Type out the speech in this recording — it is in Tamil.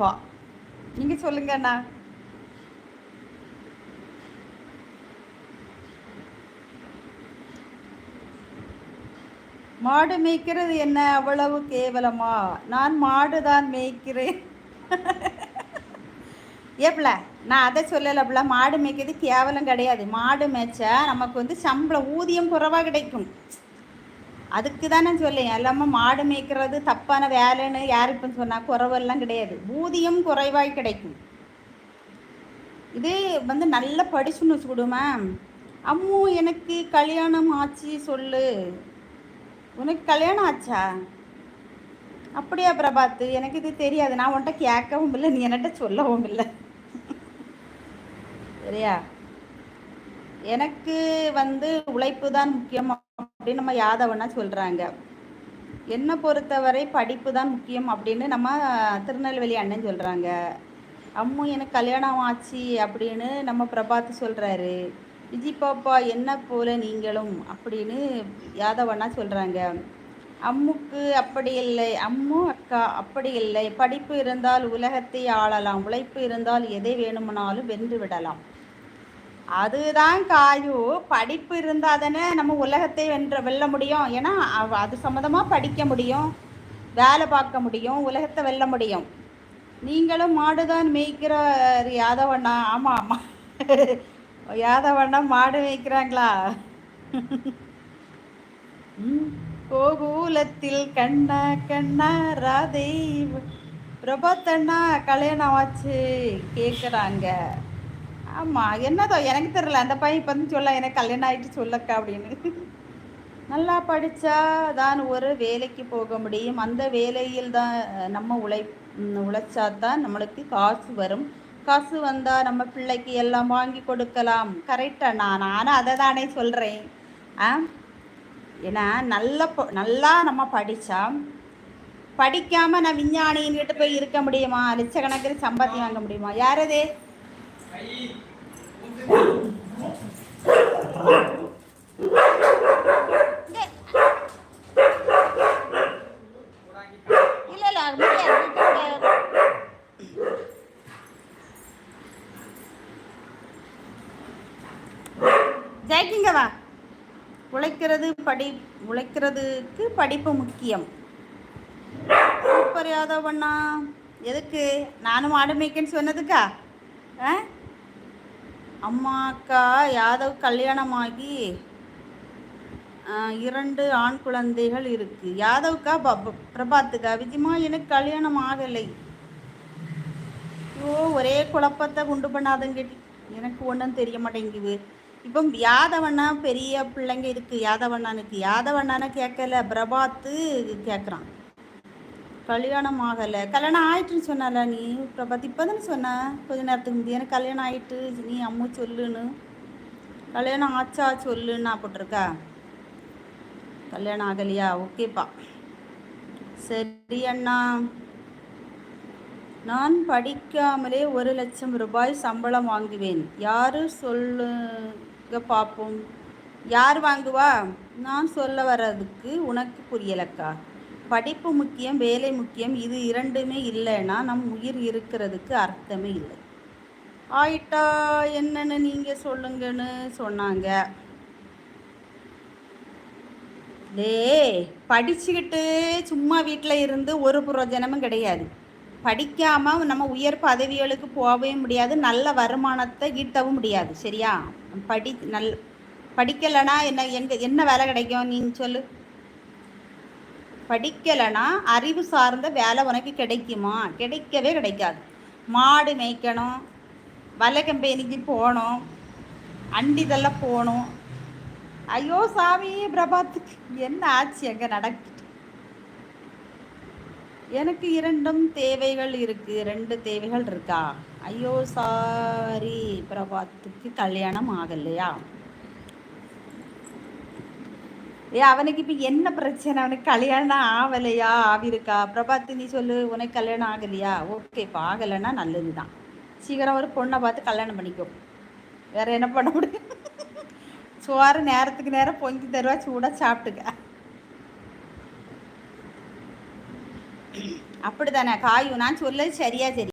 இருப்பா. நீங்க சொல்லுங்க அண்ணா. மாடு மேய்க்கிறது என்ன அவ்வளவு கேவலமா? நான் மாடுதான் மேய்க்கிறேன். ஏப்ல, நான் அதை சொல்லலப்ல. மாடு மேய்க்கிறது கேவலம் கிடையாது. மாடு மேய்ச்சா நமக்கு வந்து சம்பளம் ஊதியம் குறைவாக கிடைக்கும். அதுக்கு தான் நான் சொல்லேன். எல்லாமே மாடு மேய்க்கிறது தப்பான வேலைன்னு யார் இப்போ சொன்னால் குறைவெல்லாம் கிடையாது. ஊதியம் குறைவாக கிடைக்கும். இது வந்து நல்லா படிச்சுன்னு வச்சுக்கிடுமா. அம்மு எனக்கு கல்யாணம் ஆச்சு சொல்லு. உனக்கு கல்யாணம் ஆச்சா? அப்படியா பிரபாத்? எனக்கு இது தெரியாது. நான் உன்கிட்ட கேட்கவும் இல்லை, நீ என்கிட்ட சொல்லவும் இல்லை. சரியா? எனக்கு வந்து உழைப்பு தான் முக்கியம் அப்படின்னு நம்ம யாதவனா சொல்கிறாங்க. என்னை பொறுத்தவரை படிப்பு தான் முக்கியம் அப்படின்னு நம்ம திருநெல்வேலி அண்ணன் சொல்கிறாங்க. அம்மு எனக்கு கல்யாணம் ஆச்சு அப்படின்னு நம்ம பிரபாத் சொல்கிறாரு. விஜி பாப்பா என்ன போல நீங்களும் அப்படின்னு யாதவண்ணா சொல்கிறாங்க. அம்முக்கு அப்படி இல்லை, அம்மு அக்கா அப்படி இல்லை. படிப்பு இருந்தால் உலகத்தை ஆளலாம், உழைப்பு இருந்தால் எதை வேணும்னாலும் வென்று விடலாம். அதுதான் காயு. படிப்பு இருந்தால் தானே நம்ம உலகத்தை வெல்ல முடியும். ஏன்னா அது சம்மந்தமாக படிக்க முடியும், வேலை பார்க்க முடியும், உலகத்தை வெல்ல முடியும். நீங்களும் மாடுதான் மேய்க்கிற யாதவண்ணா? ஆமாம் ஆமாம், யாதவண்ணா மாடு மேய்க்கிறாங்களா? கோகுலத்தில் கண்ணா கண்ணா ராதை பிரபாத்தண்ணா கல்யாணம் ஆச்சு கேட்குறாங்க. ஆமாம், என்னதோ எனக்கு தெரியல. அந்த பையன் இப்போ வந்து சொல்ல எனக்கு கல்யாணம் ஆகிட்டு சொல்லக்கா அப்படின்னு. நல்லா படித்தா தான் ஒரு வேலைக்கு போக முடியும். அந்த வேலையில் தான் நம்ம உழைச்சாதான் நம்மளுக்கு காசு வரும். காசு வந்தால் நம்ம பிள்ளைக்கு எல்லாம் வாங்கி கொடுக்கலாம். கரெக்டாக நானும் அதை தானே சொல்கிறேன். ஏன்னா நல்லா நம்ம படித்தா, படிக்காமல் நான் விஞ்ஞானின்கிட்ட போய் இருக்க முடியுமா? லட்சக்கணக்கில் சம்பாத்தியம் வாங்க முடியுமா? யாரதே ஜெயிக்கிங்கவா. உழைக்கிறதுக்கு படிப்பு முக்கியம். சூப்பர் யாதவண்ணா. எதுக்கு நானும் மாடு மேய்க்கன்னு சொன்னதுக்கா? அம்மா அக்கா யாதவ் கல்யாணமாகி 2 ஆண் குழந்தைகள் இருக்கு. யாதவ்க்கா பிரபாத்துக்கா? விஜிமா எனக்கு கல்யாணம் ஆகலை. ஒரே குழப்பத்தை உண்டு பண்ணாதங்க. எனக்கு ஒன்றும் தெரிய மாட்டேங்குது. இப்போ யாதவண்ணா பெரிய பிள்ளைங்க இருக்கு. யாதவண்ணான்னு கேட்கல, பிரபாத்து கேட்குறான். கல்யாணம் ஆகலை. கல்யாணம் ஆயிட்டுன்னு சொன்னால நீ பிரபாத்? இப்போ தானே சொன்ன கொஞ்ச நேரத்துக்கு முந்தைய. எனக்கு கல்யாணம் ஆயிட்டு, நீ அம்மு சொல்லுன்னு. கல்யாணம் ஆச்சா சொல்லுன்னா போட்டிருக்கா. கல்யாணம் ஆகலையா? ஓகேப்பா, சரி அண்ணா. நான் படிக்காமலே 1 லட்சம் ரூபாய் சம்பளம் வாங்குவேன். யாரு சொல்லுங்க பார்ப்போம். யார் வாங்குவா? நான் சொல்ல வர்றதுக்கு உனக்கு புரியலக்கா. படிப்பு முக்கியம், வேலை முக்கியம். இது 2மே இல்லைன்னா நம் உயிர் இருக்கிறதுக்கு அர்த்தமே இல்லை. ஆயிட்டா என்னன்னு நீங்கள் சொல்லுங்கன்னு சொன்னாங்க. படிச்சுக்கிட்டு சும்மா வீட்டில் இருந்து ஒரு பிரயோஜனமும் கிடையாது. படிக்காமல் நம்ம உயர் பதவிகளுக்கு போகவே முடியாது, நல்ல வருமானத்தை ஈட்டவும் முடியாது. சரியா? படிக்கலைன்னா என்ன வேலை கிடைக்கும்? நீங்கள் சொல்லு. படிக்கலைன்னா அறிவு சார்ந்த வேலை உனக்கு கிடைக்குமா? கிடைக்கவே கிடைக்காது. மாடு மேய்க்கணும், வலை கம்பெனிக்கு போகணும், அண்டிதெல்லாம் போகணும். ஐயோ சாமி, பிரபாத்துக்கு என்ன ஆச்சு? எங்கே நடக்குது? எனக்கு 2 தேவைகள் இருக்கு. 2 தேவைகள் இருக்கா? ஐயோ சாரி, பிரபாத்துக்கு கல்யாணம் ஆகலையா? அவனுக்கு இப்போ என்ன பிரச்சனை? அவனுக்கு கல்யாணம் ஆகலையா? ஆகிருக்கா? பிரபாத் நீ சொல்லு, உனக்கு கல்யாணம் ஆகலையா? ஓகேப்பா, ஆகலைன்னா நல்லது தான். சீக்கிரம் ஒரு பொண்ணை பார்த்து கல்யாணம் பண்ணிக்கோ. வேற என்ன பண்ண முடியும்? சோறு நேரத்துக்கு நேரம் பொங்கி தருவா, சூடாக சாப்பிட்டுக்க. அப்படித்தானே காயும்? நான் சொல்லது சரியா? சரி.